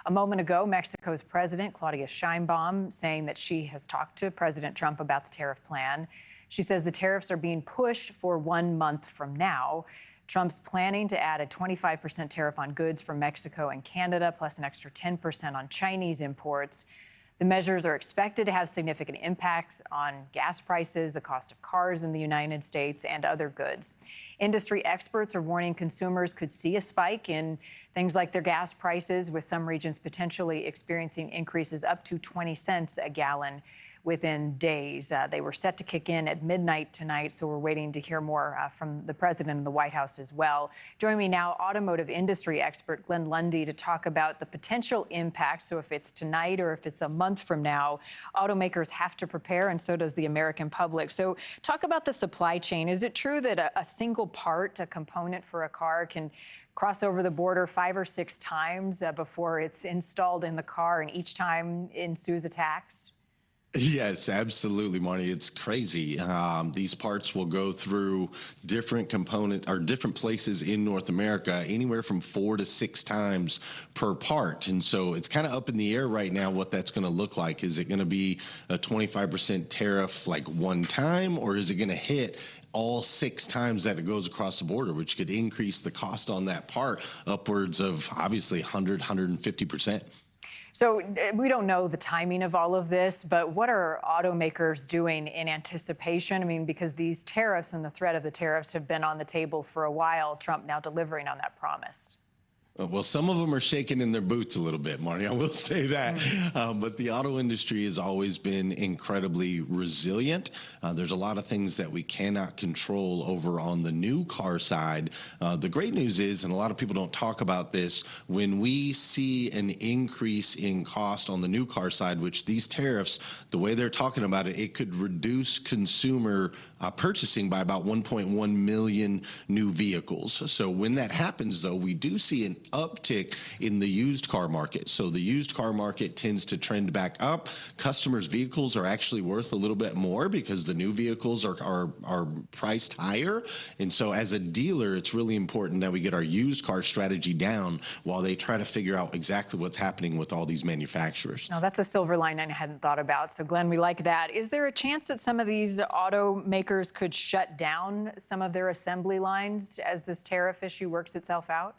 A moment ago, Mexico's President, Claudia Sheinbaum, saying that she has talked to President Trump about the tariff plan. She says the tariffs are being pushed for 1 month from now. Trump's planning to add a 25% tariff on goods from Mexico and Canada, plus an extra 10% on Chinese imports. The measures are expected to have significant impacts on gas prices, the cost of cars in the United States, and other goods. Industry experts are warning consumers could see a spike in things like their gas prices, with some regions potentially experiencing increases up to 20 cents a gallon within days. They were set to kick in at midnight tonight, so we're waiting to hear more from the president and the White House as well. Joining me now, automotive industry expert Glenn Lundy, to talk about the potential impact. So if it's tonight or if it's a month from now, automakers have to prepare, and so does the American public. So talk about the supply chain. Is it true that a single part, a component for a car, can cross over the border 5 or 6 times before it's installed in the car, and each time ensues a tax? Yes, absolutely, Marni. It's crazy. These parts will go through different component or different places in North America, anywhere from 4 to 6 times per part. And so it's kind of up in the air right now what that's going to look like. Is it going to be a 25% tariff like one time, or is it going to hit all 6 times that it goes across the border, which could increase the cost on that part upwards of obviously 100, 150%. So we don't know the timing of all of this, but what are automakers doing in anticipation? I mean, because these tariffs and the threat of the tariffs have been on the table for a while, Trump now delivering on that promise. Well, some of them are shaking in their boots a little bit, Marni, I will say that. But the auto industry has always been incredibly resilient. There's a lot of things that we cannot control over on the new car side. The great news is, and a lot of people don't talk about this, when we see an increase in cost on the new car side, which these tariffs, the way they're talking about it, it could reduce consumer purchasing by about 1.1 million new vehicles. So when that happens, though, we do see an uptick in the used car market. So the used car market tends to trend back up. Customers' vehicles are actually worth a little bit more because the new vehicles are priced higher. And so as a dealer, it's really important that we get our used car strategy down while they try to figure out exactly what's happening with all these manufacturers. Now, that's a silver lining I hadn't thought about. So, Glenn, we like that. Is there a chance that some of these automakers could shut down some of their assembly lines as this tariff issue works itself out?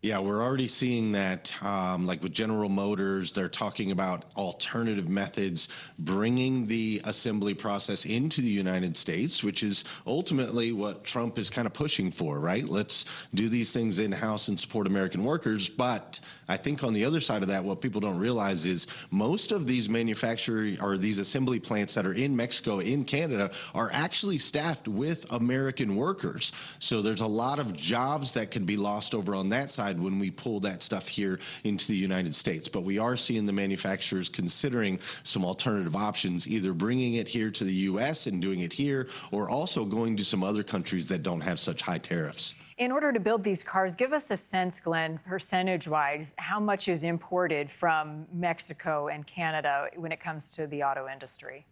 Yeah, we're already seeing that, like with General Motors, they're talking about alternative methods, bringing the assembly process into the United States, which is ultimately what Trump is kind of pushing for, right? Let's do these things in-house and support American workers. But I think on the other side of that, what people don't realize is most of these manufacturing or these assembly plants that are in Mexico, in Canada, are actually staffed with American workers. So there's a lot of jobs that could be lost over on that side when we pull that stuff here into the United States. But we are seeing the manufacturers considering some alternative options, either bringing it here to the U.S. and doing it here, or also going to some other countries that don't have such high tariffs. In order to build these cars, give us a sense, Glenn, percentage-wise, how much is imported from Mexico and Canada when it comes to the auto industry?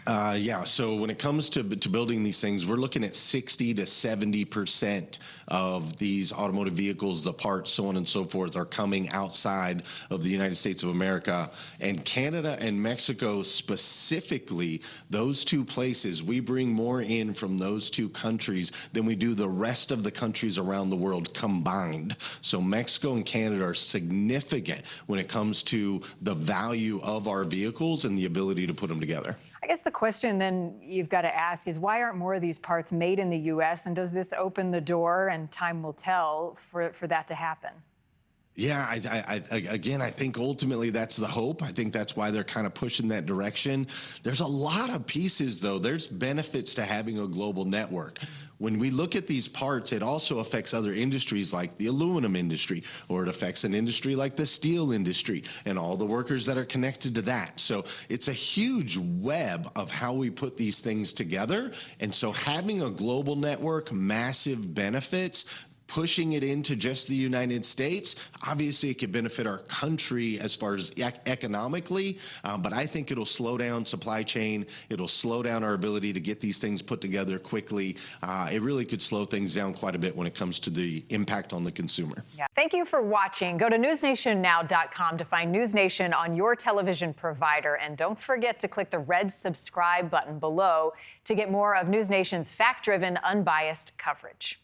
Yeah, so when it comes to building these things, we're looking at 60 to 70% of these automotive vehicles, the parts, so on and so forth, are coming outside of the United States of America. And Canada and Mexico specifically, those two places, we bring more in from those two countries than we do the rest of the countries around the world combined. So Mexico and Canada are significant when it comes to the value of our vehicles and the ability to put them together. I guess the question then you've got to ask is, why aren't more of these parts made in the U.S., and does this open the door, and time will tell, for that to happen? Yeah, again, I think ultimately that's the hope. I think that's why they're kind of pushing that direction. There's a lot of pieces, though. There's benefits to having a global network. When we look at these parts, it also affects other industries like the aluminum industry, or it affects an industry like the steel industry and all the workers that are connected to that. So it's a huge web of how we put these things together. And so having a global network, massive benefits. pushing it into just the United States, obviously it could benefit our country as far as economically, but I think it'll slow down supply chain. It'll slow down our ability to get these things put together quickly. It really could slow things down quite a bit when it comes to the impact on the consumer. Yeah. Thank you for watching. Go to newsnationnow.com to find NewsNation on your television provider. And don't forget to click the red subscribe button below to get more of NewsNation's fact-driven, unbiased coverage.